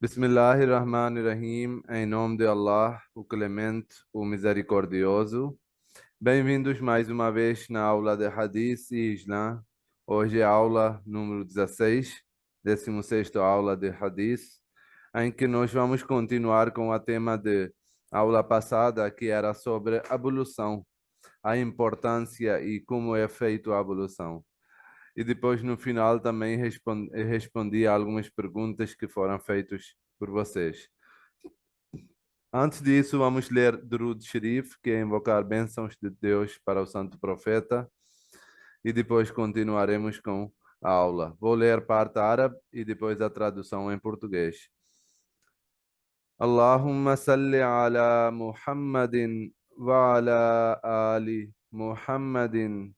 Bismillahirrahmanirrahim, em nome de Allah, o Clemente, o Misericordioso. Bem-vindos mais uma vez na aula de Hadith e Islã. Hoje é a aula número 16, 16ª aula de Hadith, em que nós vamos continuar com o tema de aula passada, que era sobre ablução, a importância e como é feito a ablução. E depois, no final, também respondi a algumas perguntas que foram feitas por vocês. Antes disso, vamos ler Durud Sharif, que é invocar bênçãos de Deus para o Santo Profeta, e depois continuaremos com a aula. Vou ler parte árabe e depois a tradução em português. Allahumma salli ala Muhammadin wa ala ali Muhammadin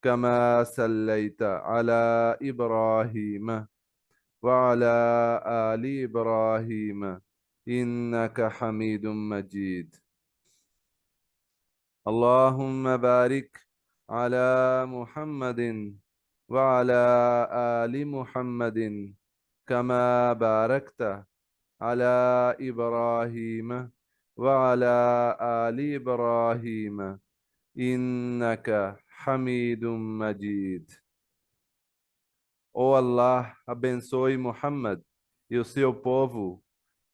kama sallaita ala Ibrahim وعلى آل إبراهيم إنك حميد مجيد اللهم بارك على محمد وعلى آل محمد كما باركت على إبراهيم وعلى آل إبراهيم إنك حميد مجيد. Ó Allah, abençoe Muhammad e o seu povo,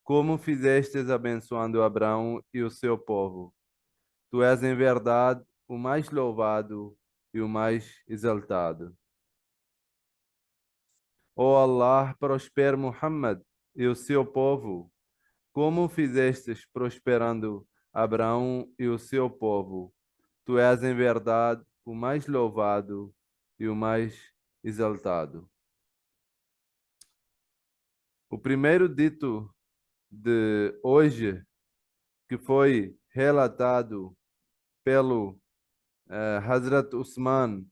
como fizestes abençoando Abraão e o seu povo. Tu és em verdade o mais louvado e o mais exaltado. Ó Allah, prospere Muhammad e o seu povo, como fizestes prosperando Abraão e o seu povo. Tu és em verdade o mais louvado e o mais exaltado. O primeiro dito de hoje, que foi relatado pelo Hazrat Usman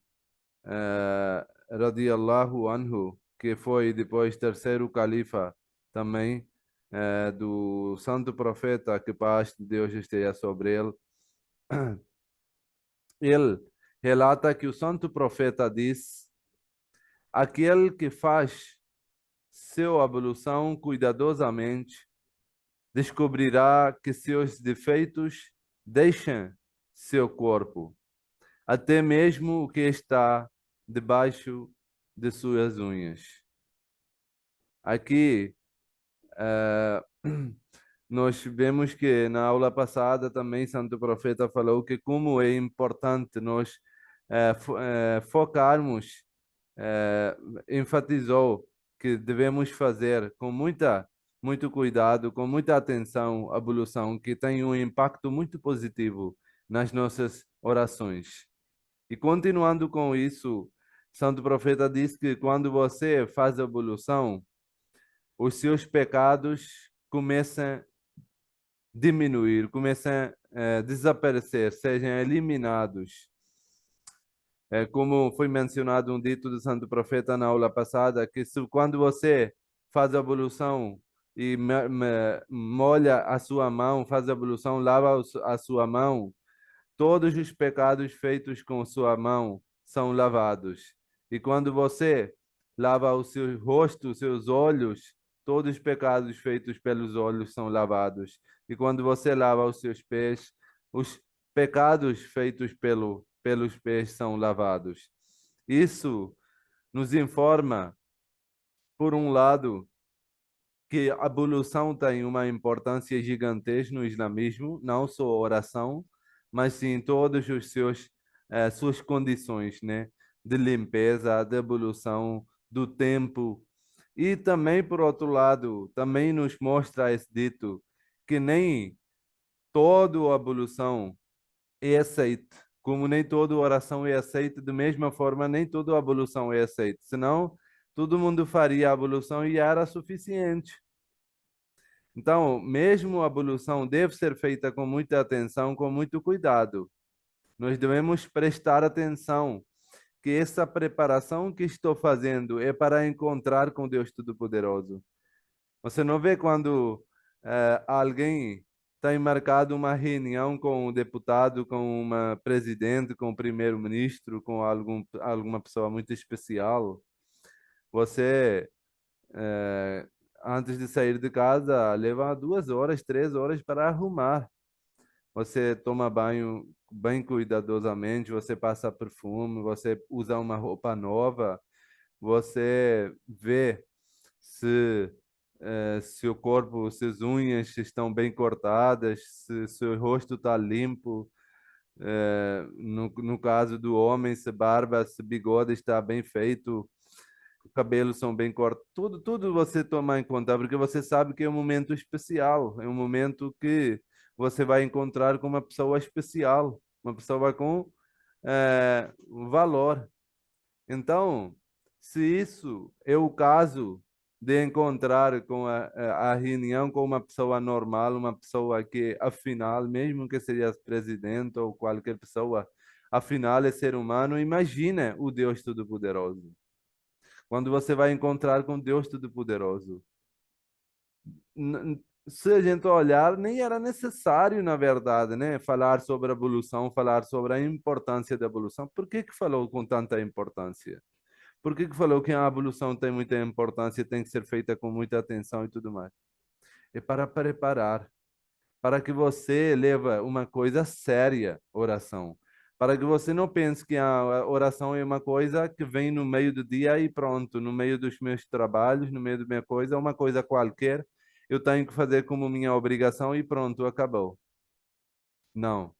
radiallahu anhu, que foi depois terceiro califa também do santo profeta, que paz de Deus esteja sobre ele. Ele relata que o santo profeta diz: aquele que faz sua ablução cuidadosamente descobrirá que seus defeitos deixam seu corpo, até mesmo o que está debaixo de suas unhas. Aqui, nós vemos que na aula passada também Santo Profeta falou que como é importante nós focarmos, enfatizou que devemos fazer com muito cuidado, com muita atenção a ablução, que tem um impacto muito positivo nas nossas orações. E continuando com isso, Santo Profeta diz que quando você faz a ablução, os seus pecados começam a diminuir, começam a desaparecer, sejam eliminados. Como foi mencionado um dito do Santo Profeta na aula passada, que quando você faz a ablução e molha a sua mão, faz a ablução, lava a sua mão, todos os pecados feitos com sua mão são lavados. E quando você lava o seu rosto, os seus olhos, todos os pecados feitos pelos olhos são lavados. E quando você lava os seus pés, os pecados feitos pelos pés são lavados. Isso nos informa, por um lado, que a ablução tem uma importância gigantesca no islamismo, não só a oração, mas sim todas os suas condições, né, de limpeza, de ablução, do tempo. E também, por outro lado, também nos mostra esse dito que nem toda a ablução é aceita, como nem toda oração é aceita, da mesma forma, nem toda a ablução é aceita. Senão, todo mundo faria a ablução e era suficiente. Então, mesmo a ablução deve ser feita com muita atenção, com muito cuidado. Nós devemos prestar atenção que essa preparação que estou fazendo é para encontrar com Deus Todo-Poderoso. Você não vê quando alguém tem marcado uma reunião com um deputado, com uma presidente, com o primeiro-ministro, com alguma pessoa muito especial. Você antes de sair de casa, leva 2 horas, 3 horas para arrumar. Você toma banho bem cuidadosamente, você passa perfume, você usa uma roupa nova, você vê se seu corpo, suas unhas estão bem cortadas, se seu rosto está limpo. No caso do homem, se barba, se bigode está bem feito, cabelos são bem cortados, tudo você tomar em conta, porque você sabe que é um momento especial, é um momento que você vai encontrar com uma pessoa especial, uma pessoa com valor. Então, se isso é o caso de encontrar com a reunião com uma pessoa normal, uma pessoa que, afinal, mesmo que seja presidente ou qualquer pessoa, afinal é ser humano, imagina o Deus Todo-Poderoso. Quando você vai encontrar com Deus Todo-Poderoso. Se a gente olhar, nem era necessário, na verdade, né, falar sobre a evolução, falar sobre a importância da evolução. Por que que falou com tanta importância? Por que que falou que a evolução tem muita importância, tem que ser feita com muita atenção e tudo mais? É para preparar, para que você leva uma coisa séria, oração. Para que você não pense que a oração é uma coisa que vem no meio do dia e pronto, no meio dos meus trabalhos, no meio da minha coisa, uma coisa qualquer, eu tenho que fazer como minha obrigação e pronto, acabou. Não.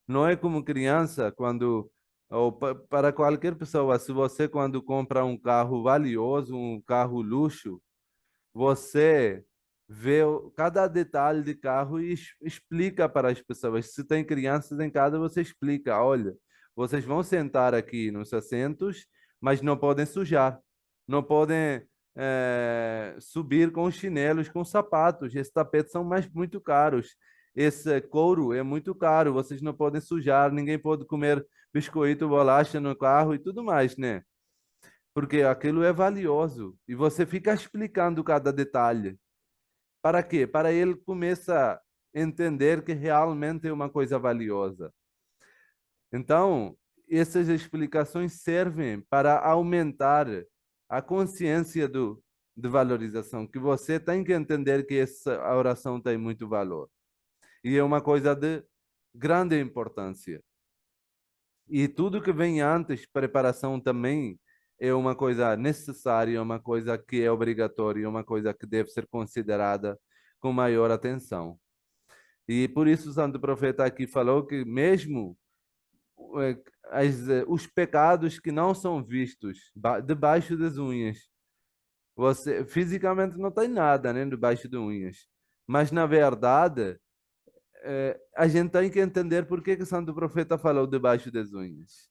Não é como criança, quando, ou para qualquer pessoa, se você quando compra um carro valioso, um carro luxo, você vê cada detalhe de carro e explica para as pessoas. Se tem crianças em casa, você explica, olha, vocês vão sentar aqui nos assentos, mas não podem sujar, não podem subir com chinelos, com sapatos. Esses tapetes são muito caros. Esse couro é muito caro, vocês não podem sujar, ninguém pode comer biscoito, bolacha no carro e tudo mais, né? Porque aquilo é valioso e você fica explicando cada detalhe. Para quê? Para ele começar a entender que realmente é uma coisa valiosa. Então, essas explicações servem para aumentar a consciência de valorização, que você tem que entender que essa oração tem muito valor. E é uma coisa de grande importância. E tudo que vem antes, preparação também, é uma coisa necessária, uma coisa que é obrigatória, uma coisa que deve ser considerada com maior atenção. E por isso o Santo Profeta aqui falou que mesmo os pecados que não são vistos debaixo das unhas, você fisicamente não tem nada, né, debaixo de unhas, mas na verdade a gente tem que entender por que que o Santo Profeta falou debaixo das unhas.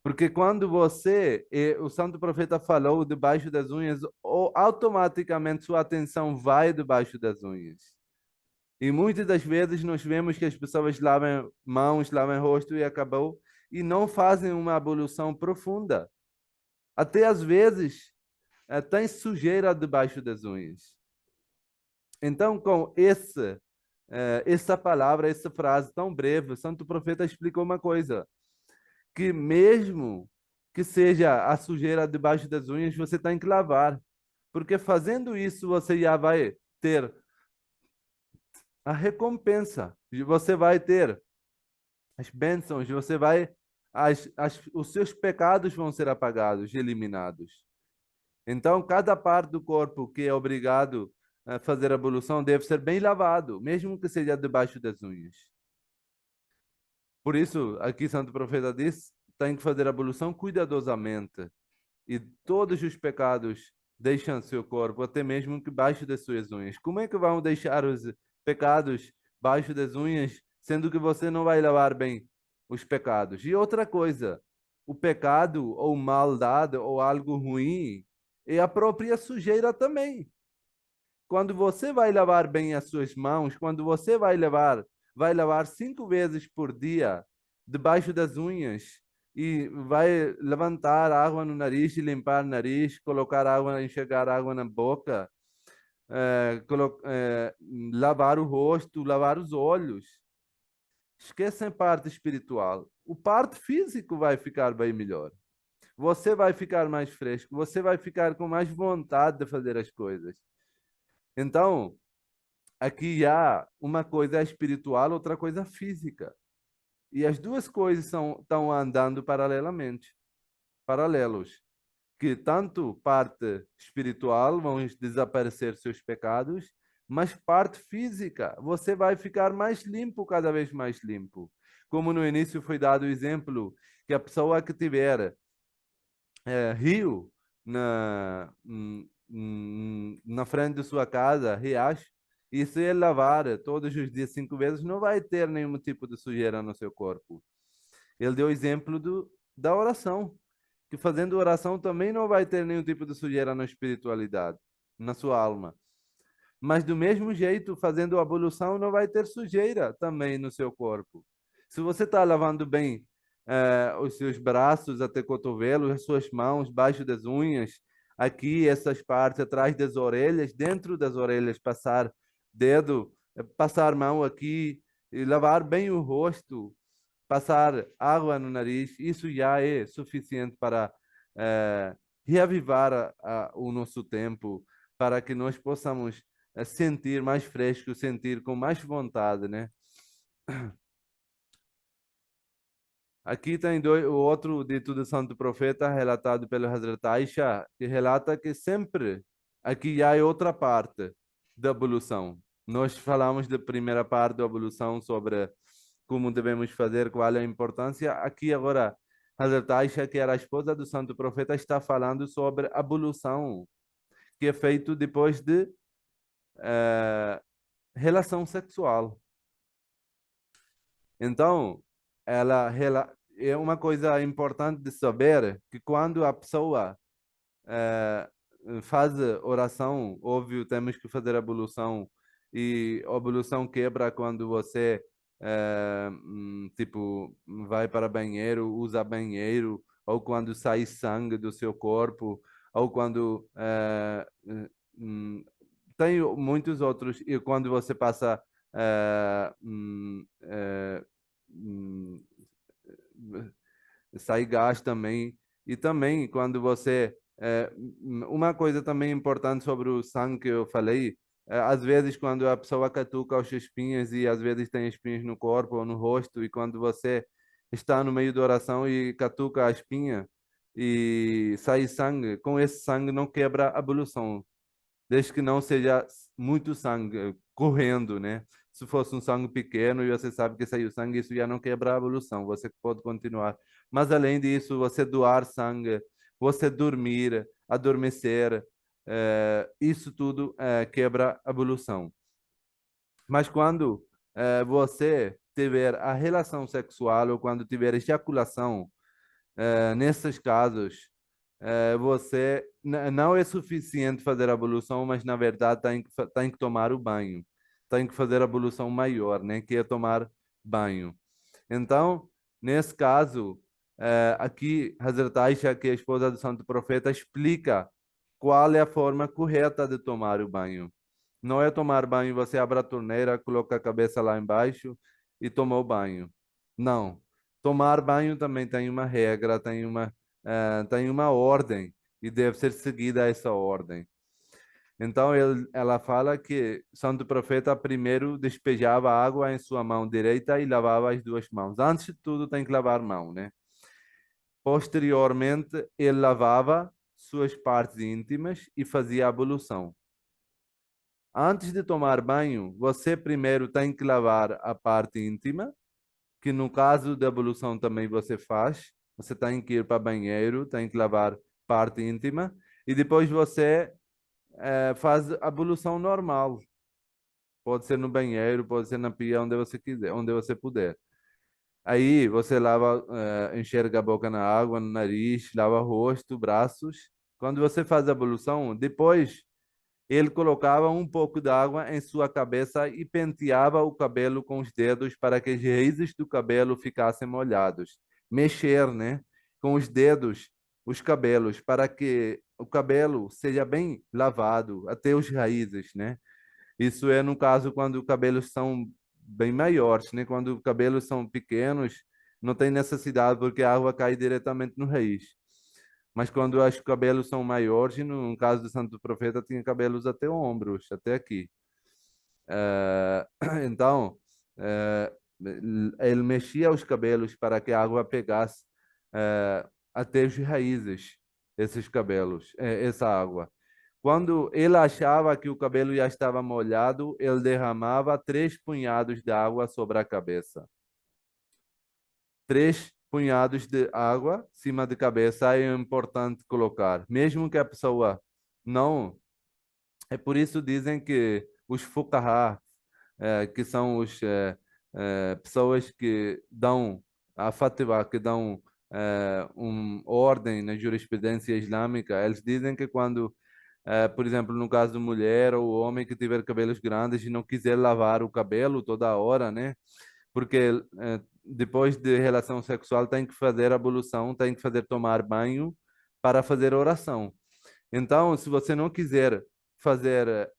Porque quando o Santo Profeta falou debaixo das unhas, automaticamente sua atenção vai debaixo das unhas. E muitas das vezes nós vemos que as pessoas lavam mãos, lavam rosto e acabou, e não fazem uma ablução profunda. Até às vezes tem sujeira debaixo das unhas. Então, com essa palavra, essa frase tão breve, o Santo Profeta explicou uma coisa, que mesmo que seja a sujeira debaixo das unhas, você tem que lavar. Porque fazendo isso, você já vai ter a recompensa. E você vai ter as bênçãos, você vai. Os seus pecados vão ser apagados, eliminados. Então, cada parte do corpo que é obrigado a fazer a ablução deve ser bem lavado, mesmo que seja debaixo das unhas. Por isso, aqui Santo Profeta diz, tem que fazer a ablução cuidadosamente. E todos os pecados deixam seu corpo, até mesmo que baixo das suas unhas. Como é que vão deixar os pecados baixo das unhas, sendo que você não vai lavar bem os pecados? E outra coisa, o pecado ou maldade ou algo ruim é a própria sujeira também. Quando você vai lavar bem as suas mãos, quando você vai lavar 5 vezes por dia debaixo das unhas e vai levantar água no nariz e limpar o nariz, colocar água, enxergar água na boca, lavar o rosto, lavar os olhos. Esquecem a parte espiritual. O parte físico vai ficar bem melhor. você vai ficar mais fresco, você vai ficar com mais vontade de fazer as coisas. Então, aqui há uma coisa espiritual, outra coisa física. E as duas coisas estão andando paralelamente, paralelos. Que tanto parte espiritual vão desaparecer seus pecados, mas parte física, você vai ficar mais limpo, cada vez mais limpo. Como no início foi dado o exemplo que a pessoa que tiver rio na frente de sua casa, riacho, e se ele lavar todos os dias 5 vezes, não vai ter nenhum tipo de sujeira no seu corpo. Ele deu o exemplo da oração, que fazendo oração também não vai ter nenhum tipo de sujeira na espiritualidade, na sua alma. Mas do mesmo jeito, fazendo ablução, não vai ter sujeira também no seu corpo. Se você está lavando bem os seus braços até cotovelo, as suas mãos, baixo das unhas, aqui essas partes atrás das orelhas, dentro das orelhas, passar dedo, passar mão aqui, e lavar bem o rosto, passar água no nariz, isso já é suficiente para eh, reavivar o nosso tempo, para que nós possamos sentir mais fresco, sentir com mais vontade, né? Aqui tem o outro dito do Santo Profeta, relatado pelo Hazrat Aisha, que relata que sempre aqui há outra parte da evolução. Nós falamos da primeira parte da evolução sobre como devemos fazer, qual é a importância. Aqui agora, Hazrat Aisha, que era a esposa do Santo Profeta, está falando sobre a evolução que é feito depois de relação sexual. Então, é uma coisa importante de saber que quando a pessoa eh, faz oração, óbvio, temos que fazer ablução e a ablução quebra quando você tipo vai para banheiro, usa banheiro, ou quando sai sangue do seu corpo, ou quando tem muitos outros, e quando você passa hum, sai gás também. E também quando você. Uma coisa também importante sobre o sangue que eu falei, às vezes quando a pessoa catuca os espinhos e às vezes tem espinhos no corpo ou no rosto, e quando você está no meio da oração e catuca a espinha e sai sangue, com esse sangue não quebra a ablução, desde que não seja muito sangue correndo, né? Se fosse um sangue pequeno e você sabe que saiu sangue, isso já não quebra a evolução, você pode continuar. Mas além disso, você doar sangue, você dormir, adormecer, isso tudo quebra a evolução. Mas quando você tiver a relação sexual ou quando tiver ejaculação, nesses casos, você não é suficiente fazer a ablução, mas na verdade tem que tomar o banho. Tem que fazer a ablução maior, né? Que é tomar banho. Então, nesse caso, aqui, Hazrat Aisha, que é a esposa do Santo Profeta, explica qual é a forma correta de tomar o banho. Não é tomar banho, você abre a torneira, coloca a cabeça lá embaixo e toma o banho. Não. Tomar banho também tem uma regra, tem uma ordem e deve ser seguida essa ordem. Então ela fala que Santo Profeta primeiro despejava água em sua mão direita e lavava as duas mãos. Antes de tudo tem que lavar a mão, né? Posteriormente ele lavava suas partes íntimas e fazia a ablução. Antes de tomar banho, você primeiro tem que lavar a parte íntima, que no caso da ablução também você faz. Você tem que ir para banheiro, tem que lavar parte íntima e depois você faz a ablução normal. Pode ser no banheiro, pode ser na pia, onde você quiser, onde você puder. Aí você lava, enxerga a boca na água, no nariz, lava o rosto, braços. Quando você faz a ablução, depois ele colocava um pouco d'água em sua cabeça e penteava o cabelo com os dedos para que as raízes do cabelo ficassem molhados. Mexer, né, com os dedos, os cabelos, para que o cabelo seja bem lavado até as raízes, né? Isso é no caso quando os cabelos são bem maiores, né? Quando os cabelos são pequenos, não tem necessidade porque a água cai diretamente no raiz. Mas quando os cabelos são maiores, no caso do Santo Profeta, tinha cabelos até ombros, até aqui. Eh, então, eh, ele mexia os cabelos para que a água pegasse até as raízes, esses cabelos, essa água. Quando ele achava que o cabelo já estava molhado, ele derramava 3 punhados de água sobre a cabeça. 3 punhados de água em cima da cabeça é importante colocar, mesmo que a pessoa não. É por isso dizem que os fuqaha, que são os pessoas que dão a fatwa, que dão ordem na jurisprudência islâmica, eles dizem que quando, por exemplo, no caso de mulher ou homem que tiver cabelos grandes e não quiser lavar o cabelo toda hora, né? Porque depois de relação sexual tem que fazer ablução, tem que fazer tomar banho para fazer oração. Então, se você não quiser fazer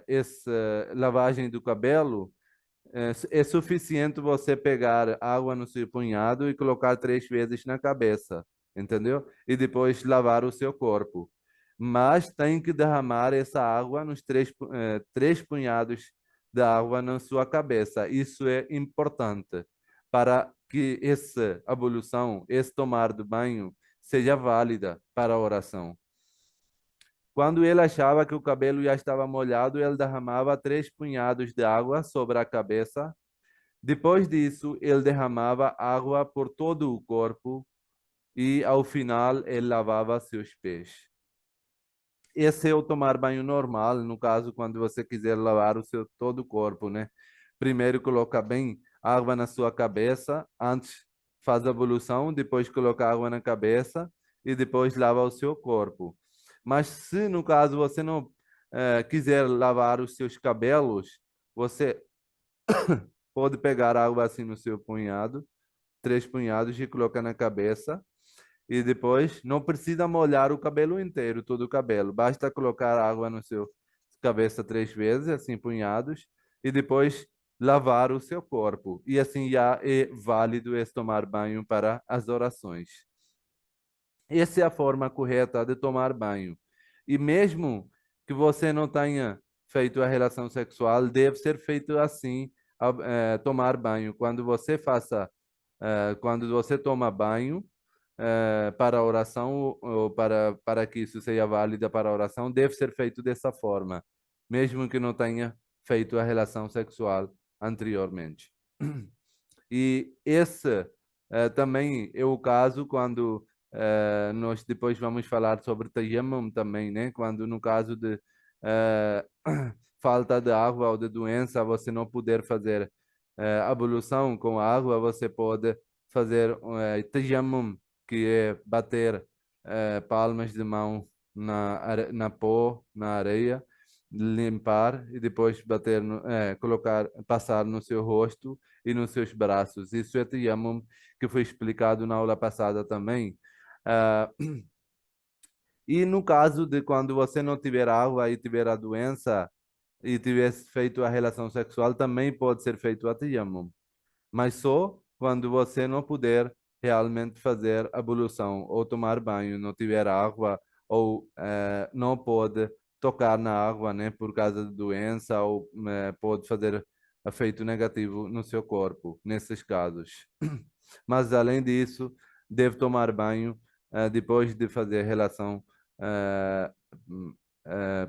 essa lavagem do cabelo, é suficiente você pegar água no seu punhado e colocar 3 vezes na cabeça, entendeu? E depois lavar o seu corpo. Mas tem que derramar essa água nos 3 punhados de água na sua cabeça. Isso é importante para que essa ablução, esse tomar do banho, seja válida para a oração. Quando ele achava que o cabelo já estava molhado, ele derramava 3 punhados de água sobre a cabeça. Depois disso, ele derramava água por todo o corpo e, ao final, ele lavava seus pés. Esse é o tomar banho normal, no caso, quando você quiser lavar o seu todo o corpo, né? Primeiro coloca bem água na sua cabeça, antes faz a ablução, depois coloca água na cabeça e depois lava o seu corpo. Mas se no caso você não quiser lavar os seus cabelos, você pode pegar água assim no seu punhado, 3 punhados e colocar na cabeça e depois não precisa molhar o cabelo inteiro, todo o cabelo. Basta colocar água no seu cabeça 3 vezes, assim, punhados, e depois lavar o seu corpo. E assim já é válido esse tomar banho para as orações. Essa é a forma correta de tomar banho. E mesmo que você não tenha feito a relação sexual, deve ser feito assim, tomar banho. Quando você toma banho, para a oração ou para que isso seja válida para a oração, deve ser feito dessa forma, mesmo que não tenha feito a relação sexual anteriormente. E esse também é o caso quando nós depois vamos falar sobre tayammum também, né? Quando no caso de eh, falta de água ou de doença, você não puder fazer ablução com água, você pode fazer tayammum, que é bater palmas de mão na pó, na areia, limpar e depois bater colocar, passar no seu rosto e nos seus braços. Isso é tayammum, que foi explicado na aula passada também. Ah, e no caso de quando você não tiver água e tiver a doença e tivesse feito a relação sexual, também pode ser feito a tayammum, mas só quando você não puder realmente fazer ablução ou tomar banho, não tiver água ou não pode tocar na água, né, por causa de doença ou pode fazer efeito negativo no seu corpo, nesses casos. Mas além disso, deve tomar banho depois de fazer relação eh,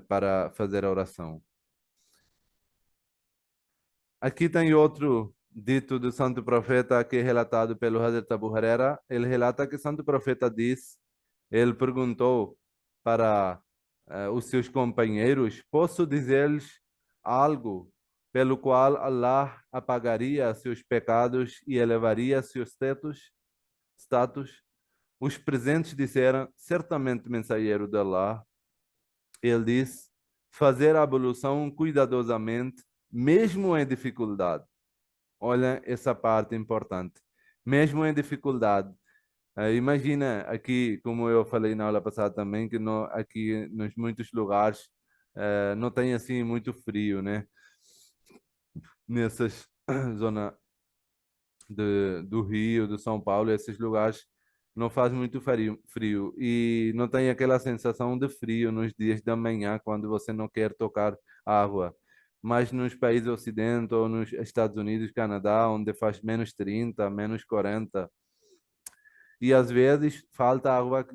para fazer a oração. Aqui tem outro dito do Santo Profeta que é relatado pelo Hazrat Abu Huraira. Ele relata que o Santo Profeta diz, ele perguntou para os seus companheiros, posso dizer-lhes algo pelo qual Allah apagaria seus pecados e elevaria seus status? Os presentes disseram, certamente mensageiro de Allah. Ele disse, fazer a ablução cuidadosamente, mesmo em dificuldade. Olha essa parte importante. Mesmo em dificuldade. Imagina aqui, como eu falei na aula passada também, que aqui nos muitos lugares não tem assim muito frio, né? Nessas zona do Rio, de São Paulo, esses lugares não faz muito frio e não tem aquela sensação de frio nos dias da manhã quando você não quer tocar água. Mas nos países ocidentais ou nos Estados Unidos, Canadá, onde faz -30, -40, e às vezes falta água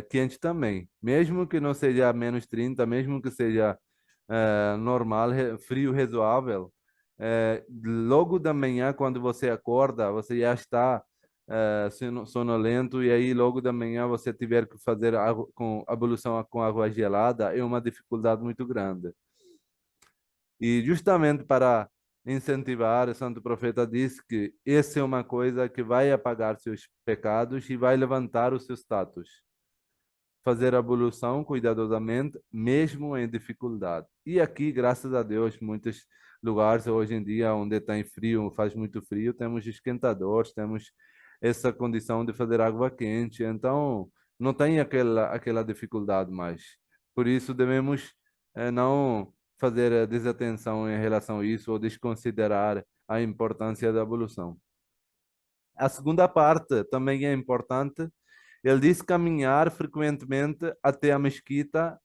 quente também. Mesmo que não seja -30, mesmo que seja normal, frio razoável, logo da manhã, quando você acorda, você já está sonolento e aí logo da manhã você tiver que fazer água, com ablução com água gelada, é uma dificuldade muito grande. E justamente para incentivar, o Santo Profeta diz que essa é uma coisa que vai apagar seus pecados e vai levantar o seu status. Fazer a ablução cuidadosamente, mesmo em dificuldade. E aqui, graças a Deus, muitos lugares hoje em dia onde tem frio, faz muito frio, temos esquentadores, temos essa condição de fazer água quente, então não tem aquela dificuldade mais. Por isso devemos não fazer desatenção em relação a isso ou desconsiderar a importância da ablução. A segunda parte também é importante. Ele disse caminhar frequentemente até a mesquita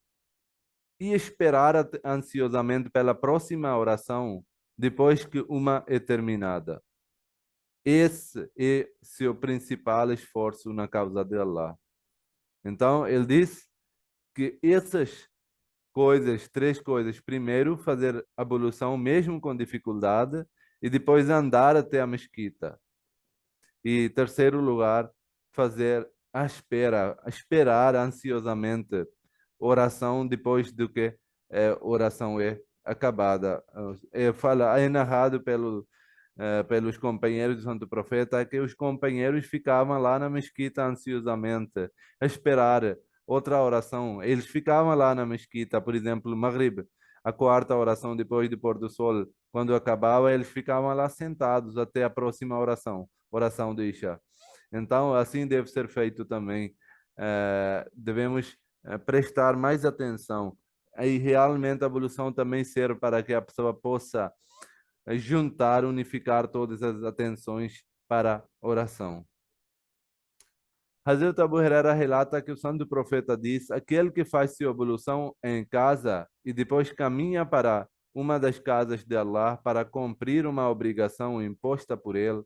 e esperar ansiosamente pela próxima oração depois que uma é terminada. Esse é seu principal esforço na causa de Allah. Então, ele disse que essas coisas, três coisas. Primeiro, fazer ablução mesmo com dificuldade e depois andar até a mesquita. E terceiro lugar, fazer esperar ansiosamente oração depois do que oração é acabada. É narrado pelos companheiros do Santo Profeta que os companheiros ficavam lá na mesquita ansiosamente a esperar outra oração. Eles ficavam lá na mesquita, por exemplo, Maghrib, a quarta oração depois do pôr do sol. Quando acabava, eles ficavam lá sentados até a próxima oração, oração de Isha. Então, assim deve ser feito também. Devemos prestar mais atenção. E realmente a evolução também serve para que a pessoa possa juntar, unificar todas as atenções para a oração. Hazrat Abu Huraira relata que o santo profeta diz: aquele que faz sua evolução em casa e depois caminha para uma das casas de Allah para cumprir uma obrigação imposta por ele,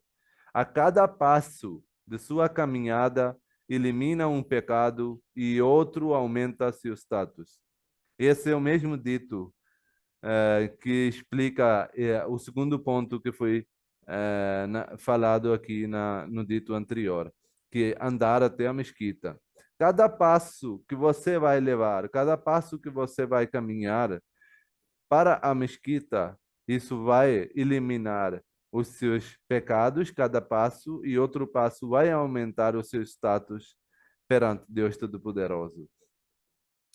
a cada passo de sua caminhada elimina um pecado e outro aumenta seu status. Esse é o mesmo dito que explica o segundo ponto que foi falado aqui no dito anterior, que é andar até a mesquita. Cada passo que você vai levar, cada passo que você vai caminhar para a mesquita, isso vai eliminar os seus pecados, cada passo, e outro passo vai aumentar o seu status perante Deus Todo-Poderoso.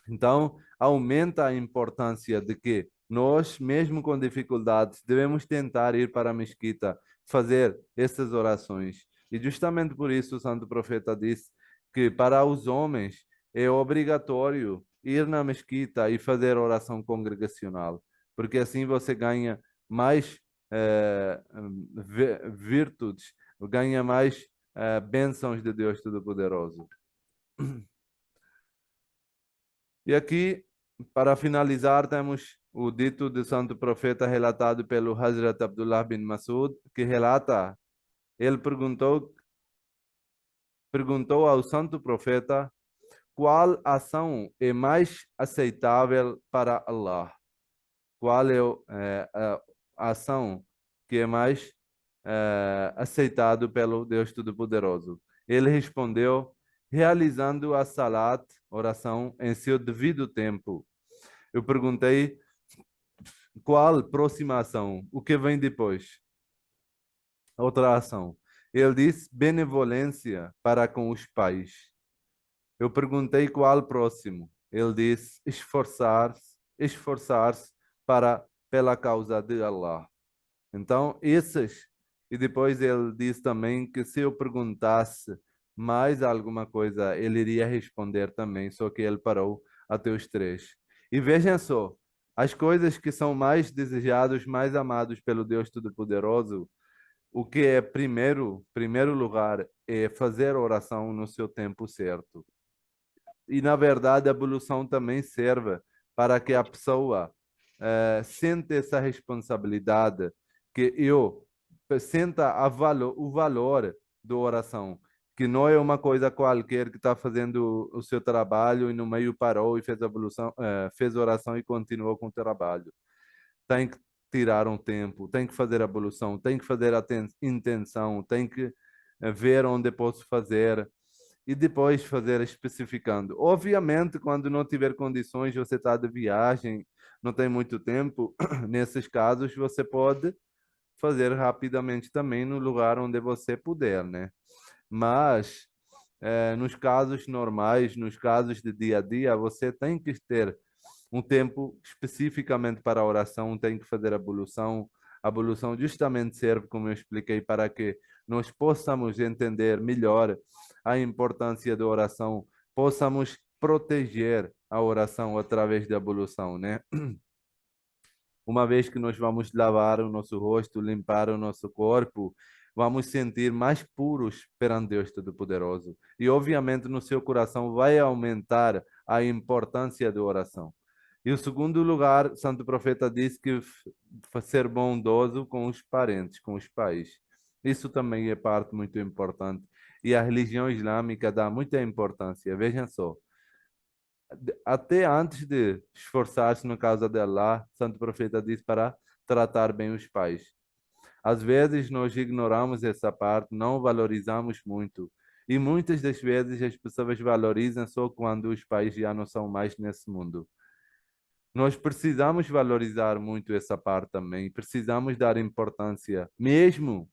Então, aumenta a importância de que nós, mesmo com dificuldades, devemos tentar ir para a mesquita, fazer essas orações. E justamente por isso o Santo Profeta disse que para os homens é obrigatório ir na mesquita e fazer oração congregacional, porque assim você ganha mais virtudes, ganha mais bênçãos de Deus Todo-Poderoso. E aqui, para finalizar, temos o dito do santo profeta relatado pelo Hazrat Abdullah bin Masud, que relata, ele perguntou ao santo profeta qual ação é mais aceitável para Allah. Qual é a ação que é mais aceitado pelo Deus Todo-Poderoso? Ele respondeu, realizando a salat, oração, em seu devido tempo. Eu perguntei qual próxima ação, o que vem depois? Outra ação. Ele disse benevolência para com os pais. Eu perguntei qual próximo. Ele disse esforçar-se pela causa de Allah. Então, esses. E depois ele disse também que se eu perguntasse mais alguma coisa, ele iria responder também, só que ele parou até os três. E vejam só, as coisas que são mais desejadas, mais amados pelo Deus Todo-Poderoso, o que é primeiro lugar é fazer oração no seu tempo certo. E, na verdade, a ablução também serve para que a pessoa sente essa responsabilidade, que eu sinta o valor da oração, que não é uma coisa qualquer que está fazendo o seu trabalho e no meio parou e fez a ablução, fez oração e continuou com o trabalho. Tem que tirar um tempo, tem que fazer a ablução, tem que fazer a intenção, tem que ver onde posso fazer e depois fazer especificando. Obviamente, quando não tiver condições, você está de viagem, não tem muito tempo, nesses casos você pode fazer rapidamente também no lugar onde você puder, né? Mas nos casos normais, nos casos de dia a dia, você tem que ter um tempo especificamente para a oração, tem que fazer a ablução. A ablução justamente serve, como eu expliquei, para que nós possamos entender melhor a importância da oração, possamos proteger a oração através da ablução, né? Uma vez que nós vamos lavar o nosso rosto, limpar o nosso corpo, vamos sentir mais puros perante Deus Todo-Poderoso. E, obviamente, no seu coração vai aumentar a importância da oração. E o segundo lugar, Santo Profeta diz que ser bondoso com os parentes, com os pais. Isso também é parte muito importante. E a religião islâmica dá muita importância. Vejam só, até antes de esforçar-se na causa de Allah, Santo Profeta diz para tratar bem os pais. Às vezes nós ignoramos essa parte, não valorizamos muito. E muitas das vezes as pessoas valorizam só quando os pais já não são mais nesse mundo. Nós precisamos valorizar muito essa parte também, precisamos dar importância, mesmo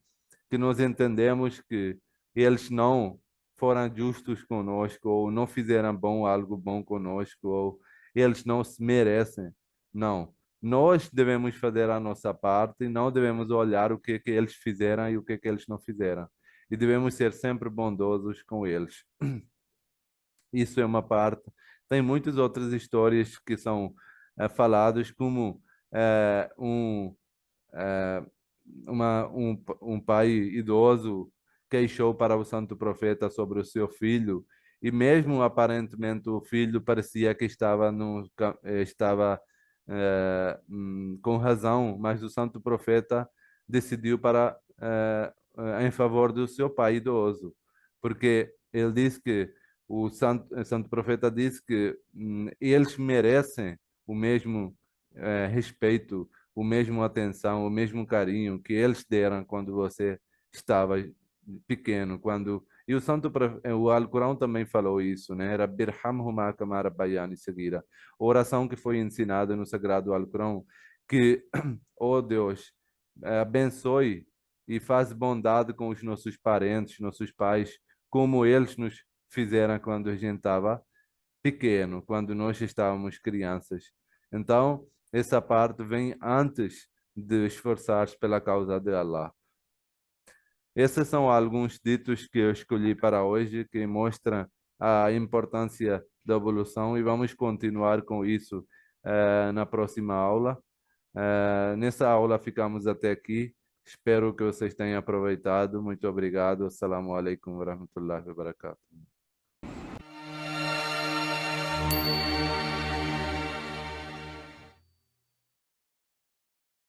que nós entendemos que eles não foram justos conosco, ou não fizeram algo bom conosco, ou eles não se merecem. Não. Nós devemos fazer a nossa parte e não devemos olhar o que eles fizeram e o que eles não fizeram. E devemos ser sempre bondosos com eles. Isso é uma parte. Tem muitas outras histórias que são faladas como um eh, um pai idoso queixou para o santo profeta sobre o seu filho, e mesmo aparentemente o filho parecia que estava, com razão, mas o santo profeta decidiu em favor do seu pai idoso, porque ele disse que o santo profeta disse que eles merecem o mesmo respeito, o mesmo atenção, o mesmo carinho que eles deram quando você estava pequeno, quando o Alcorão também falou isso, né? Era birhamhuma kama rabbayani sagira. Oração que foi ensinada no Sagrado Alcorão, que, oh Deus, abençoe e faz bondade com os nossos parentes, nossos pais, como eles nos fizeram quando a gente estava pequeno, quando nós estávamos crianças. Então, essa parte vem antes de esforçar-se pela causa de Allah. Esses são alguns ditos que eu escolhi para hoje, que mostram a importância da evolução, e vamos continuar com isso na próxima aula. Nessa aula ficamos até aqui. Espero que vocês tenham aproveitado. Muito obrigado. Assalamu alaikum wa rahmatullahi wa barakatuh.